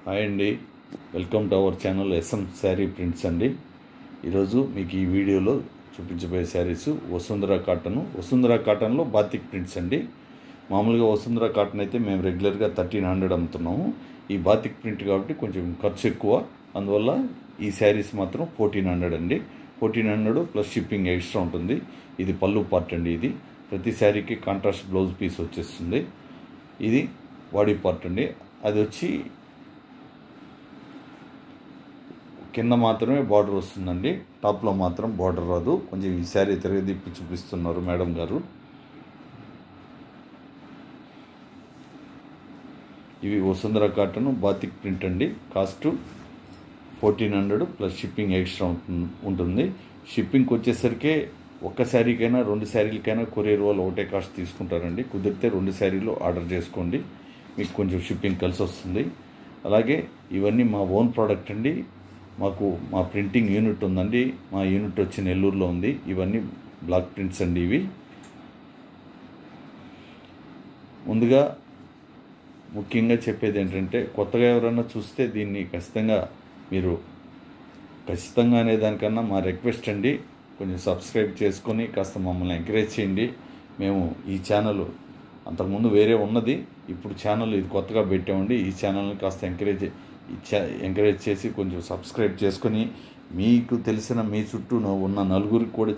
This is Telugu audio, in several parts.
హాయ్ అండి, welcome to our channel S M sari prints అండి. ఈరోజు మీకు ఈ వీడియోలో చూపించబోయే శారీస్ వసుంధర కాటన్లో బాతిక్ ప్రింట్స్ అండి. మామూలుగా వసుంధర కాటన్ అయితే మేము రెగ్యులర్గా 1300 అమ్ముతున్నాము. ఈ బాతిక్ ప్రింట్ కాబట్టి కొంచెం ఖర్చు ఎక్కువ, అందువల్ల ఈ శారీస్ మాత్రం 1400 అండి. 1400 ప్లస్ షిప్పింగ్ ఎక్స్ట్రా ఉంటుంది. ఇది పళ్ళు పార్ట్ అండి. ఇది ప్రతి శారీకి కాంట్రాస్ట్ బ్లౌజ్ పీస్ వచ్చేస్తుంది. ఇది బాడీ పార్ట్ అండి. అది వచ్చి కింద మాత్రమే బార్డర్ వస్తుందండి, టాప్లో మాత్రం బార్డర్ రాదు. కొంచెం ఈ శారీ తిరగదిప్పి చూపిస్తున్నారు మేడం గారు. ఇవి వసుంధర కాటన్ బాతిక్ ప్రింట్ అండి. కాస్ట్ 1400 ప్లస్ షిప్పింగ్ ఎక్స్ట్రా ఉంటుంది. షిప్పింగ్కి వచ్చేసరికి ఒక్క శారీకైనా 2 శారీలకైనా కొరియర్ వాళ్ళు ఒకటే కాస్ట్ తీసుకుంటారండి. కుదిరితే 2 శారీలు ఆర్డర్ చేసుకోండి, మీకు కొంచెం షిప్పింగ్ కలిసి వస్తుంది. అలాగే ఇవన్నీ మా ఓన్ ప్రోడక్ట్ అండి. మాకు మా ప్రింటింగ్ యూనిట్ ఉందండి. మా యూనిట్ వచ్చి నెల్లూరులో ఉంది. ఇవన్నీ బ్లాక్ ప్రింట్స్ అండి. ఇవి ముందుగా ముఖ్యంగా చెప్పేది ఏంటంటే, కొత్తగా ఎవరైనా చూస్తే దీన్ని ఖచ్చితంగా అనే దానికన్నా మా రిక్వెస్ట్ అండి, కొంచెం సబ్స్క్రైబ్ చేసుకొని కాస్త మమ్మల్ని ఎంకరేజ్ చేయండి. మేము ఈ ఛానల్ అంతకుముందు వేరే ఉన్నది, ఇప్పుడు ఛానల్ ఇది కొత్తగా పెట్టామండి. ఈ ఛానల్ని కాస్త ఎంకరేజ్ చేసి కొంచెం సబ్స్క్రైబ్ చేసుకొని మీకు తెలిసిన మీ చుట్టూ ఉన్న నలుగురికి కూడా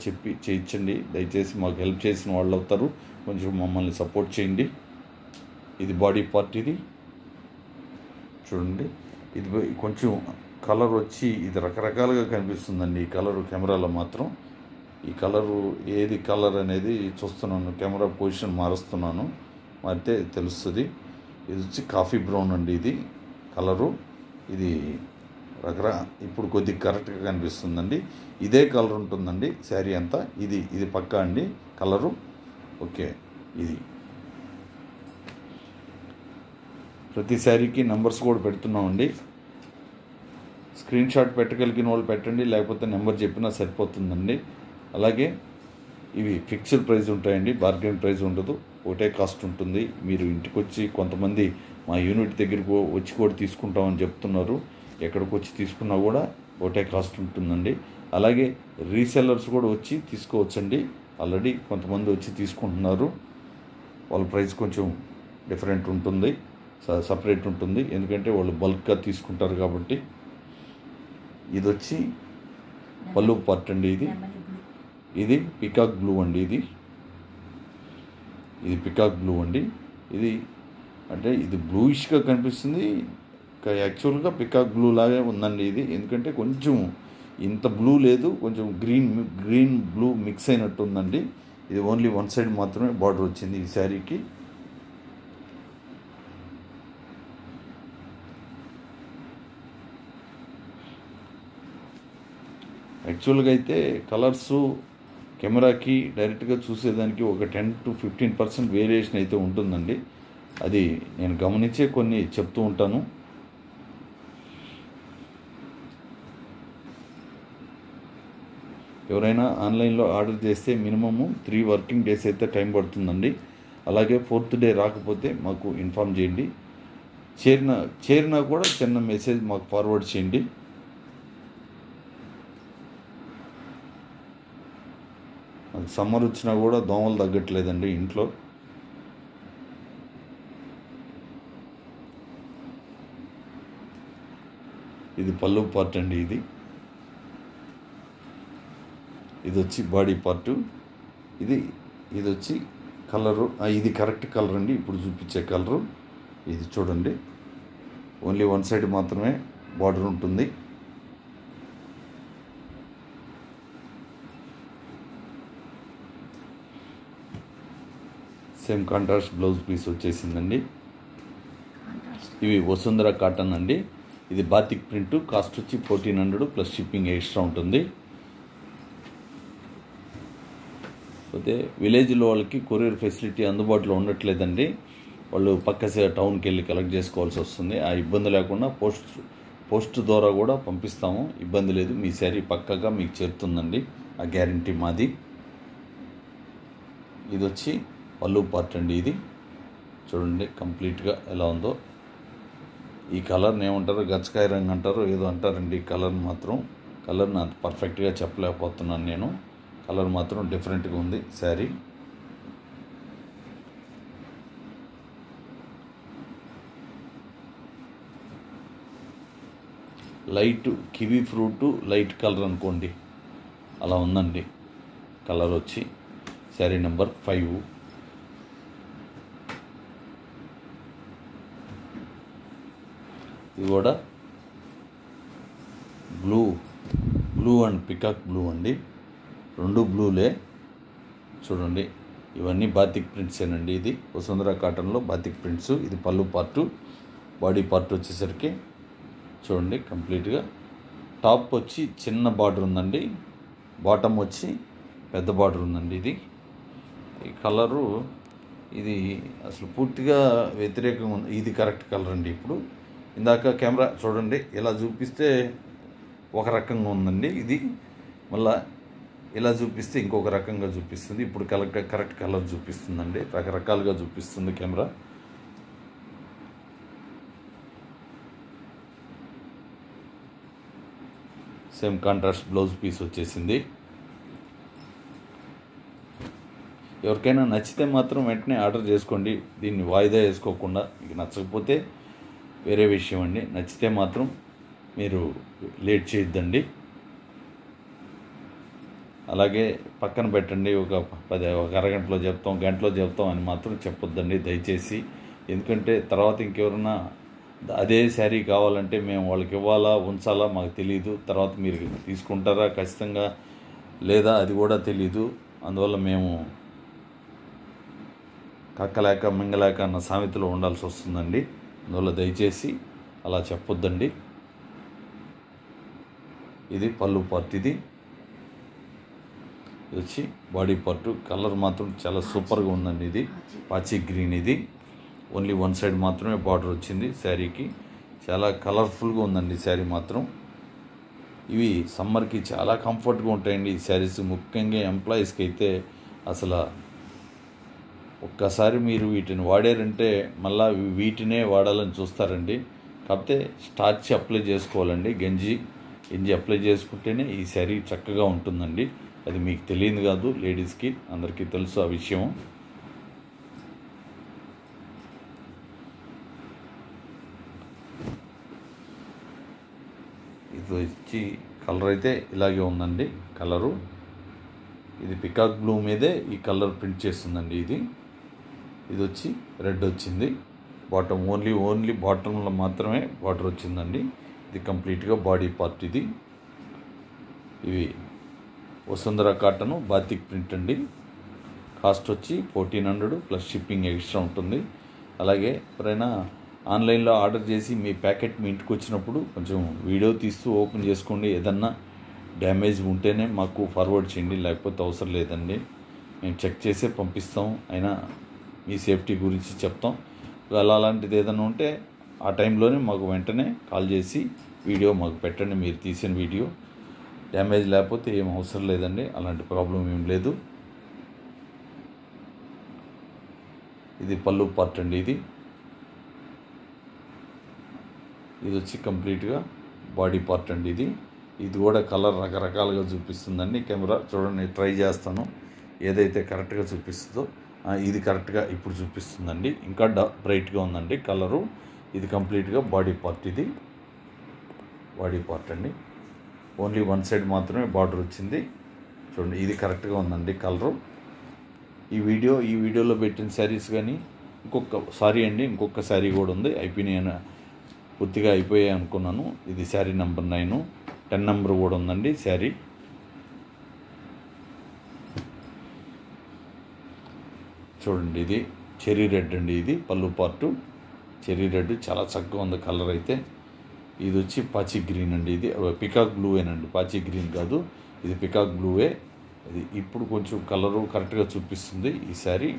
చేయించండి. దయచేసి మాకు హెల్ప్ చేసిన వాళ్ళు అవుతారు. కొంచెం మమ్మల్ని సపోర్ట్ చేయండి. ఇది బాడీ పార్ట్. ఇది చూడండి, ఇది కొంచెం కలర్ వచ్చి ఇది రకరకాలుగా కనిపిస్తుందండి. ఈ కలరు కెమెరాలో మాత్రం ఈ కలరు ఏది కలర్ అనేది చూస్తున్నాను, కెమెరా పొజిషన్ మారుస్తున్నాను, మారితే తెలుస్తుంది. ఇది వచ్చి కాఫీ బ్రౌన్ అండి. ఇది కలరు ఇది ఇప్పుడు కొద్దిగా కరెక్ట్గా కనిపిస్తుందండి. ఇదే కలర్ ఉంటుందండి శారీ అంతా. ఇది పక్కా అండి కలరు. ఓకే, ఇది ప్రతి శారీకి నెంబర్స్ కూడా పెడుతున్నామండి. స్క్రీన్ షాట్ పెట్టగలిగిన వాళ్ళు పెట్టండి, లేకపోతే నెంబర్ చెప్పినా సరిపోతుందండి. అలాగే ఇవి ఫిక్స్డ్ ప్రైస్ ఉంటాయండి, బార్గెన్ ప్రైస్ ఉండదు, ఒకటే కాస్ట్ ఉంటుంది. మీరు ఇంటికి వచ్చి కొంతమంది మా యూనిట్ దగ్గరికి వచ్చి కూడా తీసుకుంటామని చెప్తున్నారు. ఎక్కడికి వచ్చి తీసుకున్నా కూడా ఒకటే కాస్ట్ ఉంటుందండి. అలాగే రీసెల్లర్స్ కూడా వచ్చి తీసుకోవచ్చండి. ఆల్రెడీ కొంతమంది వచ్చి తీసుకుంటున్నారు. వాళ్ళ ప్రైస్ కొంచెం డిఫరెంట్ ఉంటుంది, సపరేట్ ఉంటుంది, ఎందుకంటే వాళ్ళు బల్క్గా తీసుకుంటారు కాబట్టి. ఇది వచ్చి పళ్ళు పార్ట్ అండి. ఇది పికాక్ బ్లూ అండి. ఇది పికాక్ బ్లూ అండి. ఇది బ్లూయిష్గా కనిపిస్తుంది, యాక్చువల్గా పికాక్ బ్లూ లాగే ఉందండి ఇది. ఎందుకంటే కొంచెం ఇంత బ్లూ లేదు, కొంచెం గ్రీన్ బ్లూ మిక్స్ అయినట్టు ఉందండి. ఇది ఓన్లీ వన్ సైడ్ మాత్రమే బార్డర్ వచ్చింది ఈ శారీకి. యాక్చువల్గా అయితే కలర్సు కెమెరాకి డైరెక్ట్గా చూసేదానికి ఒక 10 to 15% వేరియేషన్ అయితే ఉంటుందండి. అది నేను గమనించే కొన్ని చెప్తూ ఉంటాను. ఎవరైనా ఆన్లైన్లో ఆర్డర్ చేస్తే మినిమము 3 వర్కింగ్ డేస్ అయితే టైం పడుతుందండి. అలాగే 4th డే రాకపోతే మాకు ఇన్ఫామ్ చేయండి. చేరినా కూడా చిన్న మెసేజ్ మాకు ఫార్వర్డ్ చేయండి. సమ్మర్ వచ్చినా కూడా దోమలు తగ్గట్లేదండి ఇంట్లో. ఇది పళ్ళు పార్ట్ అండి. ఇది వచ్చి బాడీ పార్టు. ఇది వచ్చి కలరు, ఇది కరెక్ట్ కలర్ అండి. ఇప్పుడు చూపించే కలరు ఇది చూడండి. ఓన్లీ వన్ సైడ్ మాత్రమే బార్డర్ ఉంటుంది. సేమ్ కాంట్రాస్ట్ బ్లౌజ్ పీస్ వచ్చేసిందండి. ఇవి వసుంధర కాటన్ అండి. ఇది బాతిక్ ప్రింట్. కాస్ట్ వచ్చి 1400 ప్లస్ షిప్పింగ్ ఎక్స్ట్రా ఉంటుంది. అయితే విలేజ్లో వాళ్ళకి కొరియర్ ఫెసిలిటీ అందుబాటులో ఉండట్లేదండి. వాళ్ళు పక్క టౌన్కి వెళ్ళి కలెక్ట్ చేసుకోవాల్సి వస్తుంది. ఆ ఇబ్బంది లేకుండా పోస్ట్ ద్వారా కూడా పంపిస్తాము, ఇబ్బంది లేదు. మీ శారీ పక్కగా మీకు చేరుతుందండి, ఆ గ్యారంటీ మాది. ఇది వచ్చి పళ్ళు పార్ట్ అండి. ఇది చూడండి కంప్లీట్గా ఎలా ఉందో. ఈ కలర్ని ఏమంటారు, గచ్చకాయ రంగు అంటారు, ఏదో అంటారండి. ఈ కలర్ని మాత్రం కలర్ని అంత పర్ఫెక్ట్గా చెప్పలేకపోతున్నాను నేను. కలర్ మాత్రం డిఫరెంట్గా ఉంది sari. Light kiwi fruit light colour అనుకోండి, అలా ఉందండి కలర్ వచ్చి. శారీ నెంబర్ 5. ఇది కూడా బ్లూ అండ్ పికాక్ బ్లూ అండి, 2 బ్లూలే. చూడండి, ఇవన్నీ బాతిక్ ప్రింట్సేనండి. ఇది వసుంధర కాటన్లో బాతిక్ ప్రింట్స్. ఇది పళ్ళు పార్టు. బాడీ పార్ట్ వచ్చేసరికి చూడండి కంప్లీట్గా టాప్ వచ్చి చిన్న బార్డర్ ఉందండి, బాటమ్ వచ్చి పెద్ద బార్డర్ ఉందండి. ఇది ఈ కలరు ఇది అసలు పూర్తిగా వ్యతిరేకంగా ఉంది. ఇది కరెక్ట్ కలర్ అండి. ఇప్పుడు ఇందాక కెమెరా చూడండి ఇలా చూపిస్తే ఒక రకంగా ఉందండి, ఇది మళ్ళా ఇలా చూపిస్తే ఇంకొక రకంగా చూపిస్తుంది. ఇప్పుడు కరెక్ట్ కలర్ చూపిస్తుందండి, రకరకాలుగా చూపిస్తుంది camera. Same contrast blouse piece వచ్చేసింది. ఎవరికైనా నచ్చితే మాత్రం వెంటనే ఆర్డర్ చేసుకోండి, దీన్ని వాయిదా వేసుకోకుండా. మీకు నచ్చకపోతే వేరే విషయం అండి, నచ్చితే మాత్రం మీరు లేట్ చేయొద్దండి. అలాగే పక్కన పెట్టండి, ఒక అరగంటలో చెప్తాం, గంటలో చెప్తాం అని మాత్రం చెప్పొద్దండి దయచేసి. ఎందుకంటే తర్వాత ఇంకెవరన్నా అదే శారీ కావాలంటే మేము వాళ్ళకి ఇవ్వాలా ఉంచాలా మాకు తెలియదు, తర్వాత మీరు తీసుకుంటారా ఖచ్చితంగా లేదా అది కూడా తెలీదు. అందువల్ల మేము కక్కలేక మింగలేక అన్న సామెతలో ఉండాల్సి వస్తుందండి. అందువల్ల దయచేసి అలా చెప్పొద్దండి. ఇది పళ్ళు పార్ట్. ఇది వచ్చి బాడీ పార్ట్. కలర్ మాత్రం చాలా సూపర్గా ఉందండి. ఇది పాచి గ్రీన్. ఇది ఓన్లీ 1 సైడ్ మాత్రమే బార్డర్ వచ్చింది శారీకి. చాలా కలర్ఫుల్గా ఉందండి శారీ మాత్రం. ఇవి సమ్మర్కి చాలా కంఫర్ట్గా ఉంటాయండి ఈ శారీస్. ముఖ్యంగా ఎంప్లాయీస్కి అయితే అసలు ఒక్కసారి మీరు వీటిని వాడారంటే మళ్ళీ వీటినే వాడాలని చూస్తారండి. కాకపోతే స్టార్చ్ అప్లై చేసుకోవాలండి, గంజి అప్లై చేసుకుంటేనే ఈ శారీ చక్కగా ఉంటుందండి. అది మీకు తెలియదు కాదు, లేడీస్కి అందరికీ తెలుసు ఆ విషయం. ఇది వచ్చి కలర్ అయితే ఇలాగే ఉందండి కలరు. ఇది పికాక్ బ్లూ మీదే ఈ కలర్ ప్రింట్ చేస్తుందండి. ఇది వచ్చి రెడ్ వచ్చింది. బాటమ్ ఓన్లీ బాటంలో మాత్రమే బార్డర్ వచ్చిందండి. ఇది కంప్లీట్గా బాడీ పార్ట్. ఇవి వసుంధర కాటను బాతిక్ ప్రింట్ అండి. కాస్ట్ వచ్చి 1400 ప్లస్ షిప్పింగ్ ఎక్స్ట్రా ఉంటుంది. అలాగే ఎవరైనా ఆన్లైన్లో ఆర్డర్ చేసి మీ ప్యాకెట్ మీ ఇంటికి వచ్చినప్పుడు కొంచెం వీడియో తీస్తూ ఓపెన్ చేసుకోండి. ఏదన్నా డ్యామేజ్ ఉంటేనే మాకు ఫార్వర్డ్ చేయండి, లేకపోతే అవసరం లేదండి. మేము చెక్ చేసే పంపిస్తాం, అయినా మీ సేఫ్టీ గురించి చెప్తాం. అలాంటిది ఏదైనా ఉంటే ఆ టైంలోనే మాకు వెంటనే కాల్ చేసి వీడియో మాకు పెట్టండి. మీరు తీసిన వీడియో డ్యామేజ్ లేకపోతే ఏం అవసరం లేదండి, అలాంటి ప్రాబ్లం ఏం లేదు. ఇది పళ్ళు పార్ట్ అండి. ఇది వచ్చి కంప్లీట్గా బాడీ పార్ట్ అండి. ఇది కూడా కలర్ రకరకాలుగా చూపిస్తుందండి. కెమెరా చూడండి, ట్రై చేస్తాను ఏదైతే కరెక్ట్గా చూపిస్తుందో. ఇది కరెక్ట్గా ఇప్పుడు చూపిస్తుందండి, ఇంకా బ్రైట్గా ఉందండి కలరు. ఇది కంప్లీట్గా బాడీ పార్ట్. ఇది బాడీ పార్ట్ అండి. ఓన్లీ 1 సైడ్ మాత్రమే బార్డర్ వచ్చింది. చూడండి, ఇది కరెక్ట్గా ఉందండి కలరు. ఈ వీడియోలో పెట్టిన శారీస్ కానీ ఇంకొక శారీ కూడా ఉంది. అయిపోయినాయి, పూర్తిగా అయిపోయాయి అనుకున్నాను. ఇది శారీ నెంబర్ 9, 10 నెంబర్ కూడా ఉందండి శారీ. చూడండి, ఇది చెర్రీ రెడ్ అండి. ఇది పళ్ళు పార్టు చెర్రీ రెడ్, చాలా చక్కగా ఉంది కలర్ అయితే. ఇది వచ్చి పాచి గ్రీన్ అండి. ఇది పికాక్ బ్లూవేనండి, పాచి గ్రీన్ కాదు, ఇది పికాక్ బ్లూవే. ఇది ఇప్పుడు కొంచెం కలరు కరెక్ట్గా చూపిస్తుంది ఈ శారీ.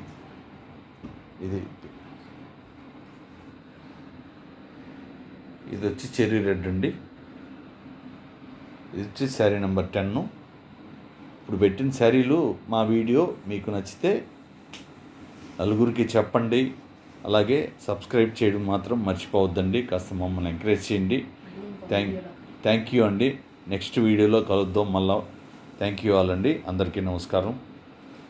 ఇది వచ్చి చెర్రీ రెడ్ అండి. ఇది వచ్చి శారీ నెంబర్ 10. ఇప్పుడు పెట్టిన శారీలు మా వీడియో మీకు నచ్చితే నలుగురికి చెప్పండి, అలాగే సబ్స్క్రైబ్ చేయడం మాత్రం మర్చిపోవద్దండి. కాస్త మమ్మల్ని ఎంకరేజ్ చేయండి. థ్యాంక్ యూ అండి. నెక్స్ట్ వీడియోలో కలుద్దాం మళ్ళా. థ్యాంక్ యూ ఆల్ అండి. అందరికీ నమస్కారం.